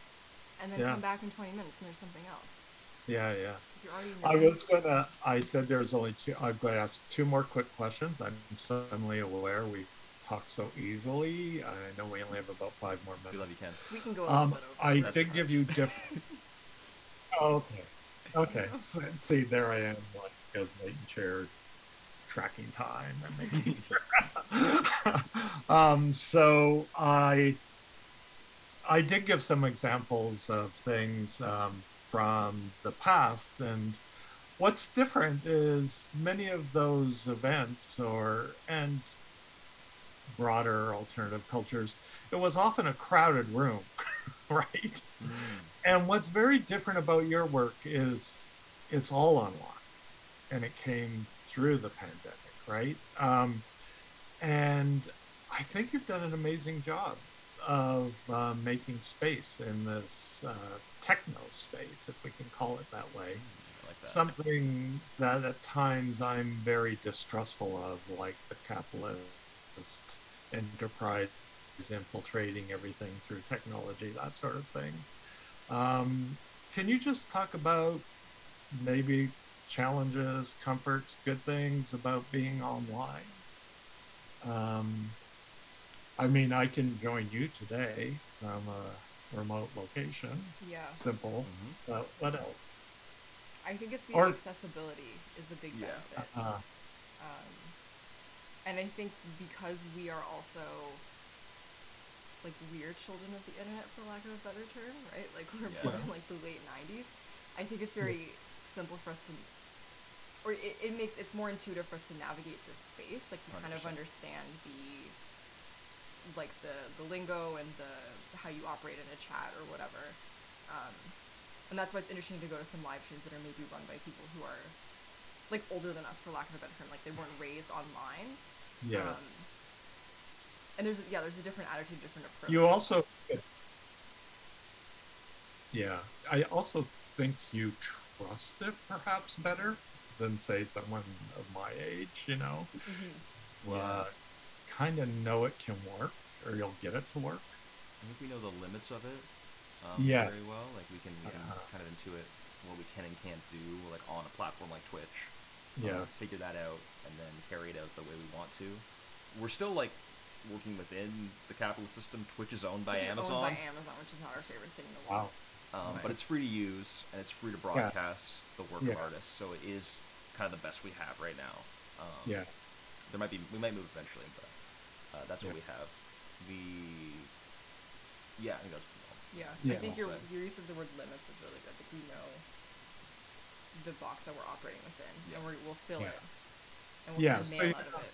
and then Yeah. come back in 20 minutes and there's something else. Yeah, yeah. If you're already I said there's only two. I'm going to ask two more quick questions. I'm suddenly aware we talk so easily. I know we only have about 5 more minutes. We love you, Ken. we can go a little bit over. I That's did fine. give you different. Okay. Okay. See, there I am, like Jack Layton Chair, tracking time and making sure. So I did give some examples of things from the past, and what's different is many of those events and broader alternative cultures, it was often a crowded room, right? And what's very different about your work is it's all online, and it came through the pandemic, right? And I think you've done an amazing job of making space in this techno space, if we can call it that way. I like that. Something that at times I'm very distrustful of, like the capitalist enterprise infiltrating everything through technology, that sort of thing. Can you just talk about maybe challenges, comforts, good things about being online? I mean, I can join you today from a remote location. Yeah. Simple. But what else? I think it's the Or- accessibility is the big Yeah. benefit. And I think because we are also like weird children of the internet, for lack of a better term, right? Like we're Yeah. born in like the late 90s. I think it's very simple for us to, or it's more intuitive for us to navigate this space. Like we kind of 100%. understand the lingo and how you operate in a chat or whatever. And that's why it's interesting to go to some live streams that are maybe run by people who are like older than us, for lack of a better term. Like they weren't raised online. Yes. And there's a different attitude, different approach. You also, yeah, I also think you trust it perhaps better than, say, someone of my age, you know? Yeah. Kind of know it can work, or you'll get it to work. I think we know the limits of it Yes. very well. Like we can kind of intuit what we can and can't do, like on a platform like Twitch. Yes. Figure that out and then carry it out the way we want to. We're still like working within the capitalist system. Twitch is owned by Which is Amazon. owned by Amazon, which is not our favorite thing in the world. Wow. But it's free to use and it's free to broadcast the work Yeah. of artists. So it is kind of the best we have right now. Yeah. We might move eventually, but that's what we have. I think that's Yeah. Yeah. I think Well your said. use of the word limits is really good. Like we know the box that we're operating within, Yeah. and we'll fill Yeah. it, and we'll Yes, send mail but- out of it.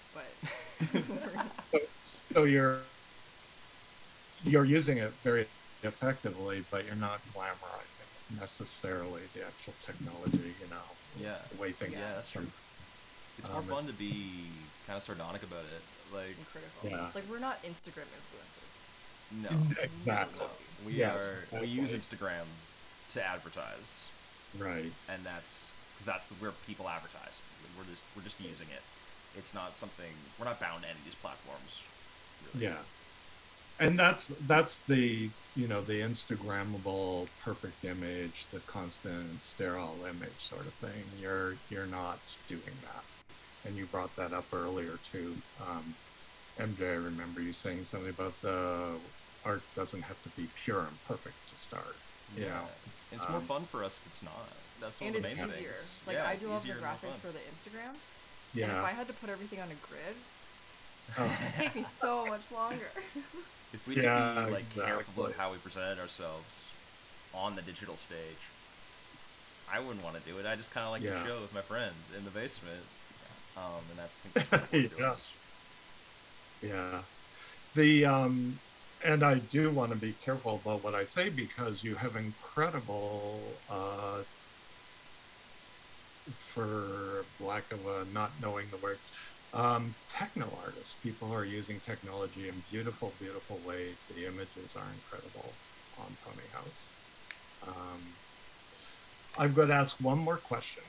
But So you're using it very effectively, but you're not glamorizing necessarily the actual technology, you know, Yeah. the way things Yeah, that's true. It's more fun to be kind of sardonic about it. Like, critical. Yeah. Like we're not Instagram influencers. no. Exactly. No. We Yes, we use exactly. Instagram to advertise, Right. and that's where people advertise. We're just using it. It's not something we're not bound to any of these platforms. Really. Yeah. And that's the, you know, the Instagrammable perfect image, the constant sterile image sort of thing. You're not doing that. And you brought that up earlier too. MJ, I remember you saying something about the art doesn't have to be pure and perfect to start. You know? It's more fun for us if it's not. That's one And of the it's main easier. things. Like Yeah, I it's do all the easier and more graphics fun. for the Instagram. And if Yeah. I had to put everything on a grid, Oh, it'd take me so much longer. If we Yeah, could be like careful exactly. about how we presented ourselves on the digital stage, I wouldn't want to do it. I just kind of like Yeah. to chill with my friend in the basement, and that's kind of what it Yeah. is. Yeah. The and I do want to be careful about what I say because you have incredible, for lack of not knowing the word, techno artists. People who are using technology in beautiful, beautiful ways. The images are incredible on ponyHAUS. I'm going to ask one more question,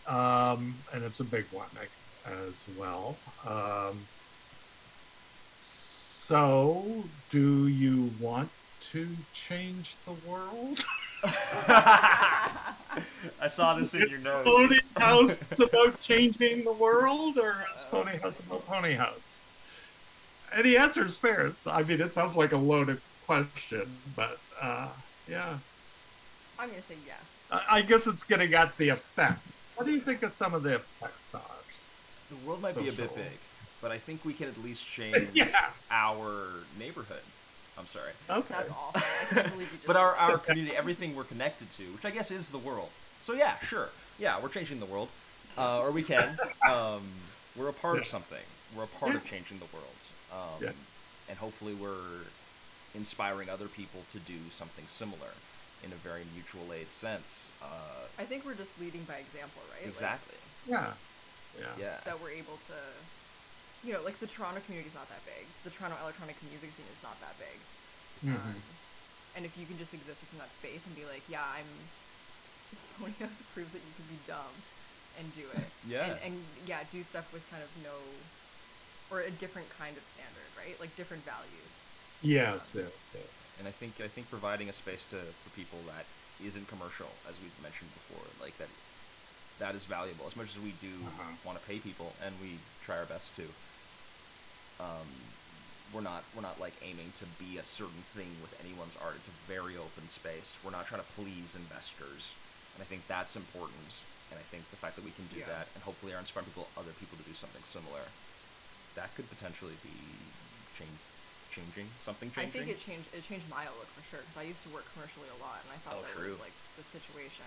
and it's a big one as well. So, do you want to change the world? I saw this in your notes. ponyHAUS about changing the world, or is ponyHAUS about ponyHAUS? And the answer is fair. I mean, it sounds like a loaded question, but yeah. I'm gonna say yes. I guess it's getting at the effect. What do you think of some of the effects are? The world might be a bit Social. big, but I think we can at least change Yeah. our neighborhood. I'm sorry. Okay. That's awful. I can't believe you just. But our community, everything we're connected to, which I guess is the world. So yeah, sure. Yeah, we're changing the world. Or we can. We're a part of something. We're a part of changing the world. And hopefully we're inspiring other people to do something similar in a very mutual aid sense. I think we're just leading by example, right? Exactly. Yeah. Yeah. That we're able to, you know, like the Toronto community's not that big. The Toronto electronic music scene is not that big. Mm-hmm. And if you can just exist within that space and be like, yeah, ponyHAUS proves that you can be dumb and do it. Yeah. And yeah, do stuff with kind of or a different kind of standard, right? Like different values. Yes. And I think providing a space for people that isn't commercial, as we've mentioned before, like that is valuable. As much as we do want to pay people, and we try our best to, we're not like aiming to be a certain thing with anyone's art. It's a very open space. We're not trying to please investors, and I think that's important. And I think the fact that we can do that, and hopefully are inspiring other people to do something similar, that could potentially be changing. I think it changed my outlook for sure, because I used to work commercially a lot, and I thought that was like the situation.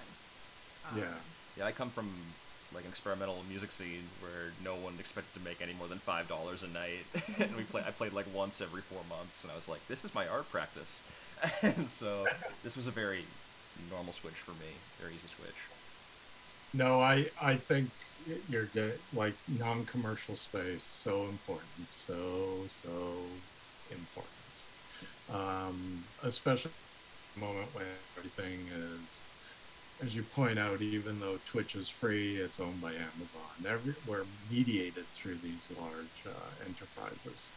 Yeah, I come from like an experimental music scene where no one expected to make any more than $5 a night, and I played like once every 4 months, and I was like, this is my art practice, and so this was a very normal switch for me, very easy switch. No, I think you're good. Like non-commercial space, so important, so important. Especially at the moment when everything is, as you point out, even though Twitch is free, it's owned by Amazon. We're mediated through these large enterprises.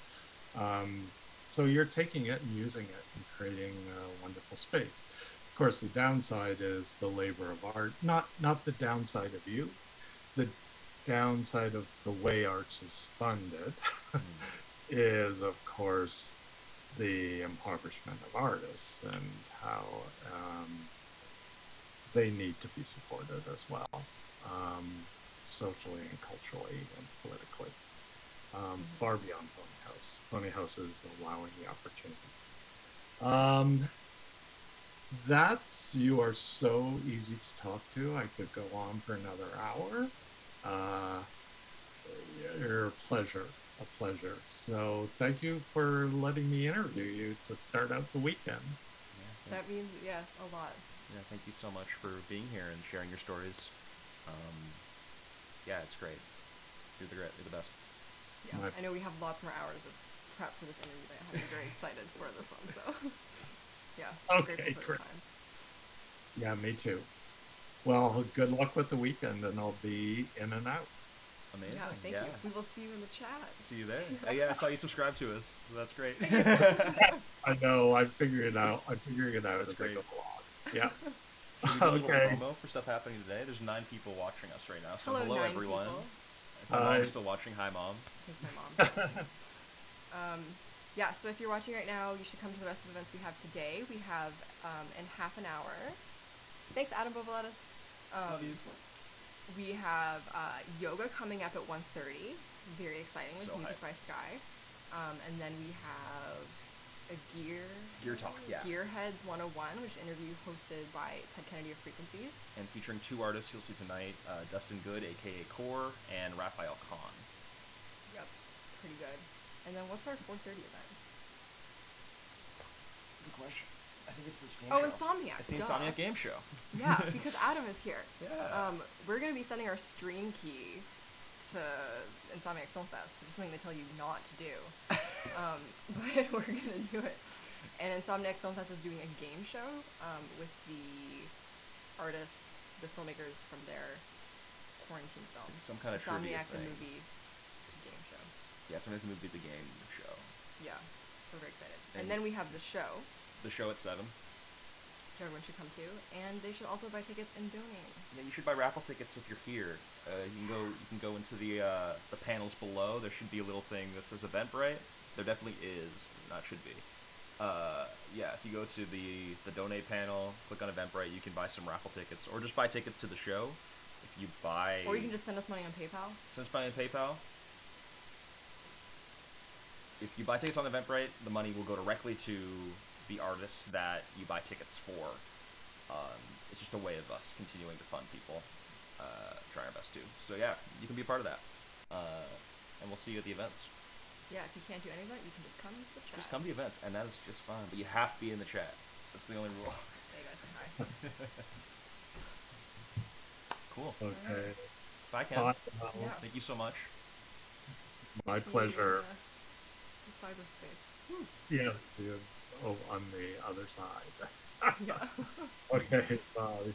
So you're taking it and using it and creating a wonderful space. Of course, the downside is the labor of art. Not the downside of you. The downside of the way arts is funded is, of course, the impoverishment of artists and how they need to be supported as well, socially and culturally and politically, far beyond ponyHAUS. ponyHAUS is allowing the opportunity. You are so easy to talk to. I could go on for another hour. You're a pleasure. So thank you for letting me interview you to start out the weekend. That means, a lot. Yeah, thank you so much for being here and sharing your stories. Yeah, it's great. You're the best. Yeah, I know we have lots more hours of prep for this interview, but I'm very excited for this one, so yeah. Okay, great. Yeah, me too. Well, good luck with the weekend, and I'll be in and out. Amazing. Yeah, thank you. We will see you in the chat. See you there. I saw you subscribe to us. So that's great. I know. I'm figuring it out. That's as great. I go along. Yeah. Should we do a little promo for stuff happening today? There's 9 people watching us right now. So hello everyone. If my mom's still watching, hi mom. Here's my mom. Yeah, so if you're watching right now, you should come to the rest of the events we have today. We have in half an hour. Thanks, Adam Bovaletis. Love you. We have yoga coming up at 1:30. Very exciting with Music by Sky. And then we have a Gear Talk, yeah. Gearheads 101, which interview hosted by Ted Kennedy of Frequencies. And featuring 2 artists you'll see tonight, Dustin Good, aka Core, and Raphael Kahn. Yep, pretty good. And then what's our 4:30 event? question. I think it's this game Oh, show. Insomniac. It's the duh. Insomniac game show. Yeah, because Adam is here. Yeah. We're going to be sending our stream key to Insomniac Film Fest, which is something they tell you not to do. But we're going to do it. And Insomniac Film Fest is doing a game show with the artists, the filmmakers from their quarantine film. Some kind of trivia Insomniac the thing. movie game show. Yeah, Insomniac the movie, the game show. Yeah, we're very excited. And And then we have the show, The show at 7. which everyone should come to, and they should also buy tickets and donate. Yeah, you should buy raffle tickets if you're here. You can go into the panels below. There should be a little thing that says Eventbrite. There definitely is. Not should be. Yeah, if you go to the donate panel, click on Eventbrite, you can buy some raffle tickets, or just buy tickets to the show. If you buy, Or you can just send us money on PayPal. send us money on PayPal. If you buy tickets on Eventbrite, the money will go directly to the artists that you buy tickets for. It's just a way of us continuing to fund people, trying our best to. So yeah, you can be a part of that, and we'll see you at the events. Yeah, if you can't do any of that, you can just come to the chat. Just come to the events, and that is just fine. But you have to be in the chat. That's the only rule. Hey guys, say hi. Cool. Okay. Bye, Ken. Bye. Yeah. Thank you so much. My See you pleasure. in, cyberspace. Yes, on the other side. Yeah. Okay, bye.